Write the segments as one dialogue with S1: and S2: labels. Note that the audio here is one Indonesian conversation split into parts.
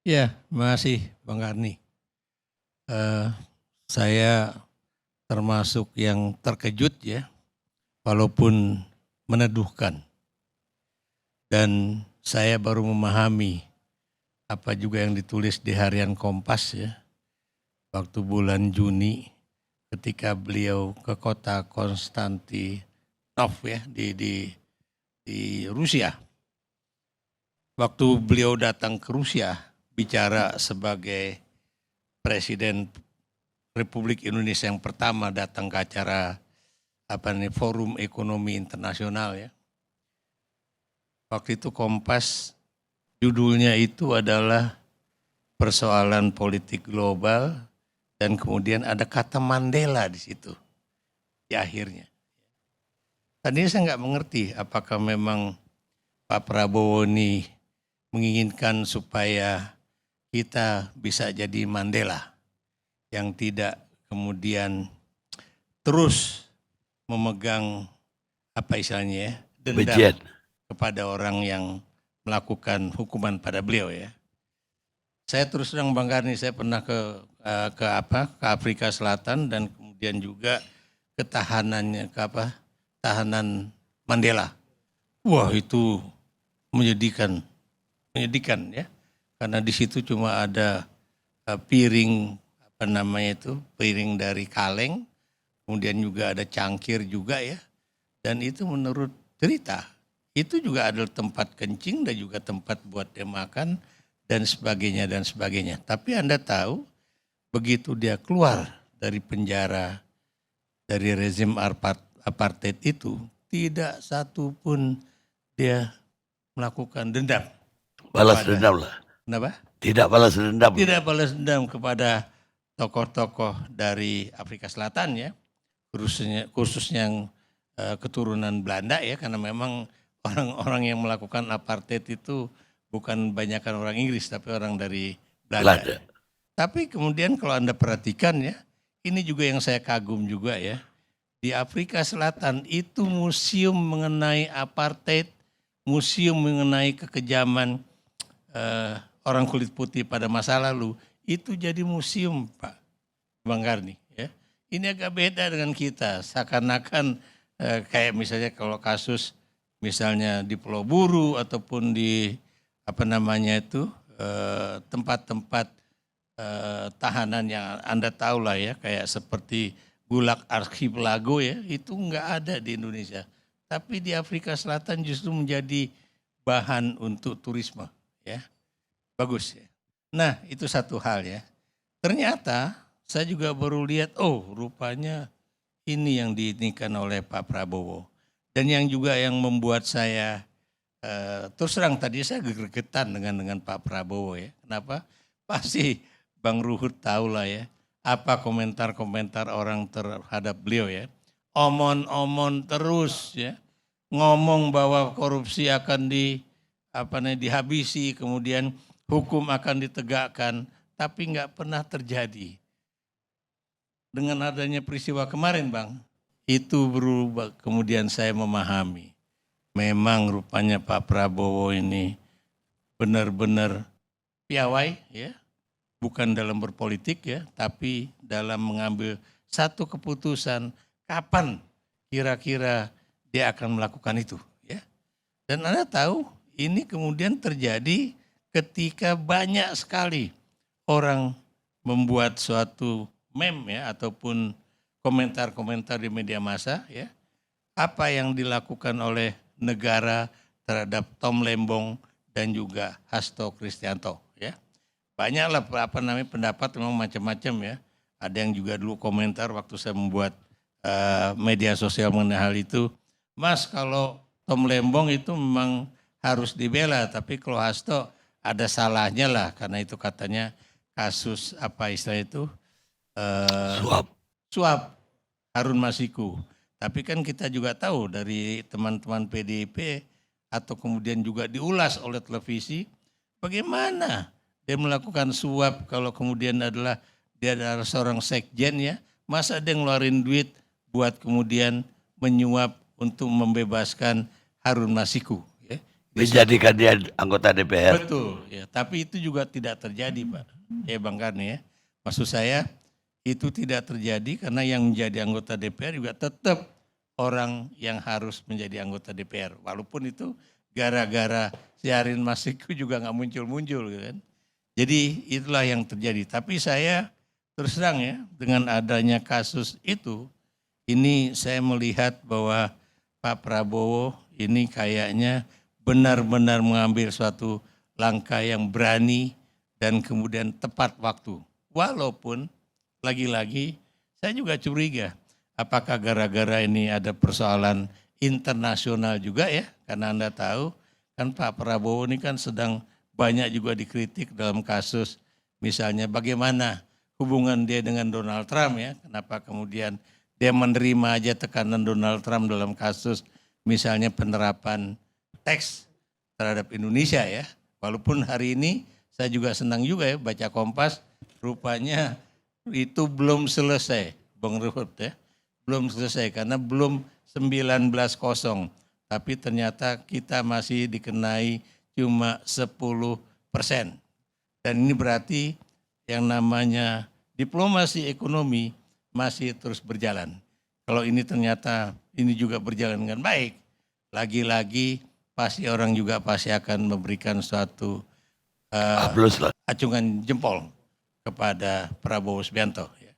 S1: Ya, masih Bang Karni. Eh, saya termasuk yang terkejut ya, walaupun meneduhkan. Dan saya baru memahami apa juga yang ditulis di harian Kompas ya, waktu bulan Juni ketika beliau ke kota Konstantinov ya di Rusia. Waktu beliau datang ke Rusia bicara sebagai Presiden Republik Indonesia yang pertama datang ke acara Forum Ekonomi Internasional ya. Waktu itu Kompas judulnya itu adalah persoalan politik global dan kemudian ada kata Mandela di situ di akhirnya. Tadinya saya nggak mengerti apakah memang Pak Prabowo ini menginginkan supaya kita bisa jadi Mandela yang tidak kemudian terus memegang apa istilahnya ya, dendam kepada orang yang melakukan hukuman pada beliau ya. Saya terus terang Bang Karni, saya pernah ke Afrika Selatan dan kemudian juga ke tahanan Mandela. Wah, itu menyedihkan ya. Karena di situ cuma ada piring piring dari kaleng, kemudian juga ada cangkir juga ya. Dan itu menurut cerita, itu juga adalah tempat kencing dan juga tempat buat dia makan dan sebagainya dan sebagainya. Tapi Anda tahu, begitu dia keluar dari penjara, dari rezim apartheid itu, tidak satu pun dia melakukan dendam.
S2: Balas dendam lah.
S1: Kenapa?
S2: Tidak balas dendam.
S1: Tidak balas dendam kepada tokoh-tokoh dari Afrika Selatan ya, khususnya yang keturunan Belanda ya, karena memang orang-orang yang melakukan apartheid itu bukan banyakkan orang Inggris tapi orang dari Belanda. Tapi kemudian kalau Anda perhatikan ya, ini juga yang saya kagum juga ya. Di Afrika Selatan itu museum mengenai apartheid, museum mengenai kekejaman orang kulit putih pada masa lalu, itu jadi museum Pak Bang Karni ya. Ini agak beda dengan kita, seakan-akan kayak misalnya kalau kasus misalnya di Pulau Buru ataupun di tempat-tempat tahanan yang Anda tahu lah ya, kayak seperti Gulag Archipelago ya, itu enggak ada di Indonesia. Tapi di Afrika Selatan justru menjadi bahan untuk turisme ya. Bagus ya. Nah, itu satu hal ya. Ternyata saya juga baru lihat, oh rupanya ini yang diinikan oleh Pak Prabowo. Dan yang juga yang membuat saya terus terang tadi saya gregetan dengan Pak Prabowo ya. Kenapa? Pasti Bang Ruhut tahu lah ya, apa komentar-komentar orang terhadap beliau ya. Omon-omon terus ya. Ngomong bahwa korupsi akan dihabisi, kemudian hukum akan ditegakkan, tapi nggak pernah terjadi. Dengan adanya peristiwa kemarin Bang, itu berubah, kemudian saya memahami. Memang rupanya Pak Prabowo ini benar-benar piawai ya, bukan dalam berpolitik ya, tapi dalam mengambil satu keputusan kapan kira-kira dia akan melakukan itu ya. Dan Anda tahu ini kemudian terjadi ketika banyak sekali orang membuat suatu meme ya ataupun komentar-komentar di media massa ya. Apa yang dilakukan oleh negara terhadap Tom Lembong dan juga Hasto Kristianto ya. Banyaklah pendapat memang macam-macam ya. Ada yang juga dulu komentar waktu saya membuat media sosial mengenai hal itu. Mas, kalau Tom Lembong itu memang harus dibela, tapi kalau Hasto ada salahnya lah karena itu katanya kasus apa istilah itu suap Harun Masiku. Tapi kan kita juga tahu dari teman-teman PDIP atau kemudian juga diulas oleh televisi bagaimana dia melakukan suap kalau kemudian dia adalah seorang sekjen ya, masa dia ngeluarin duit buat kemudian menyuap untuk membebaskan Harun Masiku ya.
S2: Menjadikan dia anggota DPR.
S1: Betul, ya. Tapi itu juga tidak terjadi, Pak. Ya, Bang Karni ya. Maksud saya itu tidak terjadi karena yang menjadi anggota DPR juga tetap orang yang harus menjadi anggota DPR. Walaupun itu gara-gara Syahrin Masiku juga nggak muncul-muncul gitu kan. Jadi itulah yang terjadi. Tapi saya terus terang ya, dengan adanya kasus itu, ini saya melihat bahwa Pak Prabowo ini kayaknya benar-benar mengambil suatu langkah yang berani dan kemudian tepat waktu. Walaupun lagi-lagi saya juga curiga apakah gara-gara ini ada persoalan internasional juga ya, karena Anda tahu kan Pak Prabowo ini kan sedang banyak juga dikritik dalam kasus misalnya bagaimana hubungan dia dengan Donald Trump ya, kenapa kemudian dia menerima aja tekanan Donald Trump dalam kasus misalnya penerapan teks terhadap Indonesia ya. Walaupun hari ini saya juga senang juga ya baca Kompas, rupanya itu belum selesai, Bang Ruhut ya. Belum selesai karena belum 19-0. Tapi ternyata kita masih dikenai cuma 10%. Dan ini berarti yang namanya diplomasi ekonomi masih terus berjalan. Kalau ini ternyata ini juga berjalan dengan baik, lagi-lagi pasti orang juga pasti akan memberikan suatu acungan jempol kepada Prabowo Subianto. Ya.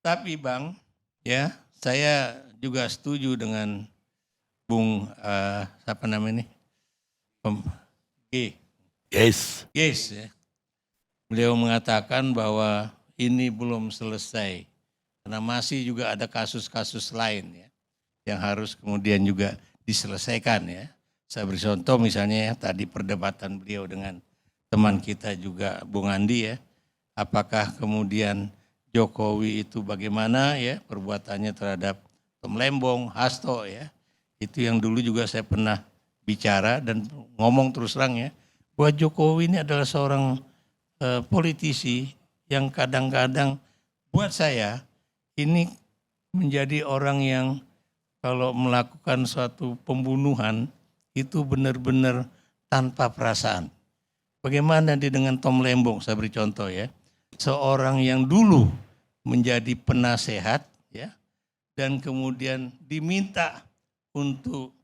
S1: Tapi Bang, ya saya juga setuju dengan Bung siapa namanya ini? Yes ya. Beliau mengatakan bahwa ini belum selesai karena masih juga ada kasus-kasus lain ya yang harus kemudian juga diselesaikan ya. Saya beri contoh misalnya ya, tadi perdebatan beliau dengan teman kita juga Bung Andi ya. Apakah kemudian Jokowi itu bagaimana ya perbuatannya terhadap Tom Lembong, Hasto ya. Itu yang dulu juga saya pernah bicara dan ngomong terus terang ya. Bahwa Jokowi ini adalah seorang politisi yang kadang-kadang buat saya ini menjadi orang yang kalau melakukan suatu pembunuhan itu benar-benar tanpa perasaan. Bagaimana dia dengan Tom Lembong, saya beri contoh ya. Seorang yang dulu menjadi penasehat ya dan kemudian diminta untuk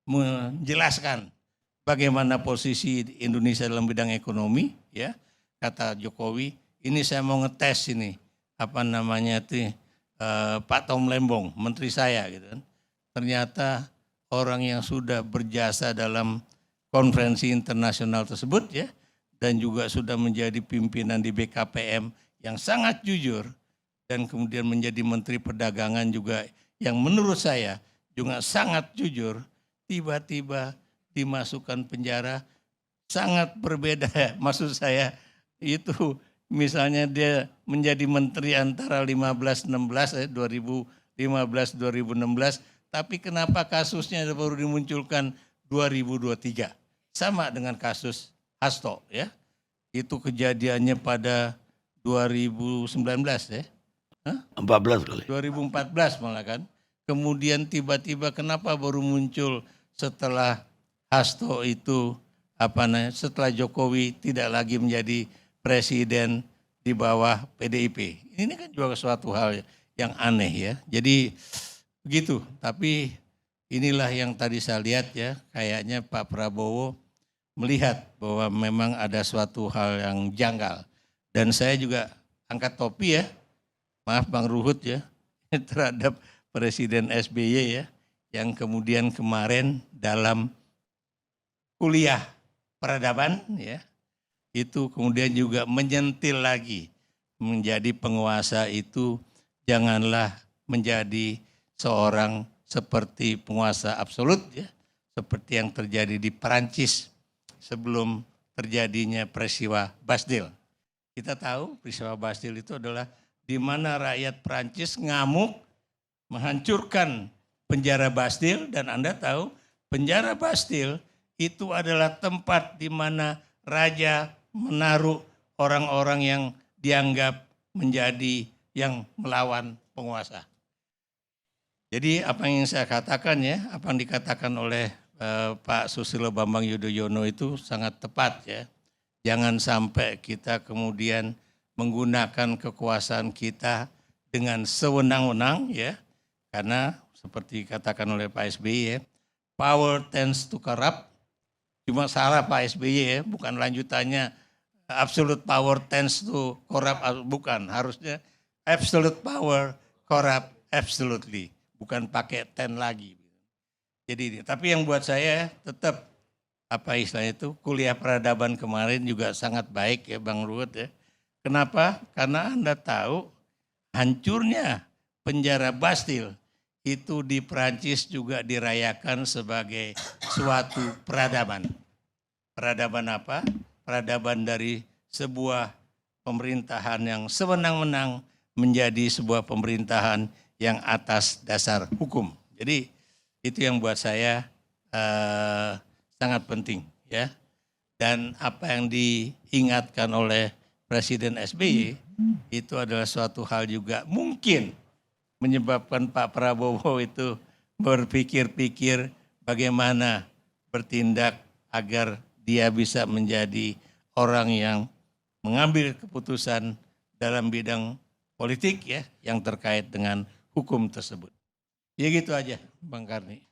S1: menjelaskan bagaimana posisi Indonesia dalam bidang ekonomi ya. Kata Jokowi, ini saya mau ngetes ini apa namanya itu Pak Tom Lembong, menteri saya gitu kan. Ternyata orang yang sudah berjasa dalam konferensi internasional tersebut ya dan juga sudah menjadi pimpinan di BKPM yang sangat jujur dan kemudian menjadi menteri perdagangan juga yang menurut saya juga sangat jujur, tiba-tiba dimasukkan penjara sangat berbeda. Maksud saya itu misalnya dia menjadi menteri antara 2015-2016, tapi kenapa kasusnya baru dimunculkan 2023? Sama dengan kasus Hasto ya. Itu kejadiannya pada 2019 ya.
S2: 14 kali.
S1: 2014 malah kan. Kemudian tiba-tiba kenapa baru muncul setelah Hasto itu setelah Jokowi tidak lagi menjadi presiden di bawah PDIP. Ini kan juga suatu hal yang aneh ya. Jadi begitu, tapi inilah yang tadi saya lihat ya, kayaknya Pak Prabowo melihat bahwa memang ada suatu hal yang janggal. Dan saya juga angkat topi ya, maaf Bang Ruhut ya, terhadap Presiden SBY ya, yang kemudian kemarin dalam kuliah peradaban ya, itu kemudian juga menyentil lagi menjadi penguasa itu janganlah menjadi seorang seperti penguasa absolut ya, seperti yang terjadi di Perancis sebelum terjadinya peristiwa Bastille. Kita tahu peristiwa Bastille itu adalah di mana rakyat Perancis ngamuk menghancurkan penjara Bastille dan Anda tahu penjara Bastille itu adalah tempat di mana raja menaruh orang-orang yang dianggap menjadi yang melawan penguasa. Jadi apa yang saya katakan ya, apa yang dikatakan oleh Pak Susilo Bambang Yudhoyono itu sangat tepat ya. Jangan sampai kita kemudian menggunakan kekuasaan kita dengan sewenang-wenang ya. Karena seperti katakan oleh Pak SBY ya, power tends to corrupt. Cuma salah Pak SBY ya, bukan lanjutannya absolute power tends to corrupt, bukan. Harusnya absolute power corrupt absolutely, bukan pakai ten lagi. Jadi, tapi yang buat saya tetap apa istilahnya itu kuliah peradaban kemarin juga sangat baik ya Bang Ruhut ya. Kenapa? Karena Anda tahu hancurnya penjara Bastille itu di Perancis juga dirayakan sebagai suatu peradaban. Peradaban apa? Peradaban dari sebuah pemerintahan yang sewenang-wenang menjadi sebuah pemerintahan yang atas dasar hukum. Jadi itu yang buat saya sangat penting ya. Dan apa yang diingatkan oleh Presiden SBY itu adalah suatu hal juga mungkin menyebabkan Pak Prabowo itu berpikir-pikir bagaimana bertindak agar dia bisa menjadi orang yang mengambil keputusan dalam bidang politik ya yang terkait dengan hukum tersebut. Ya gitu aja Bang Karni.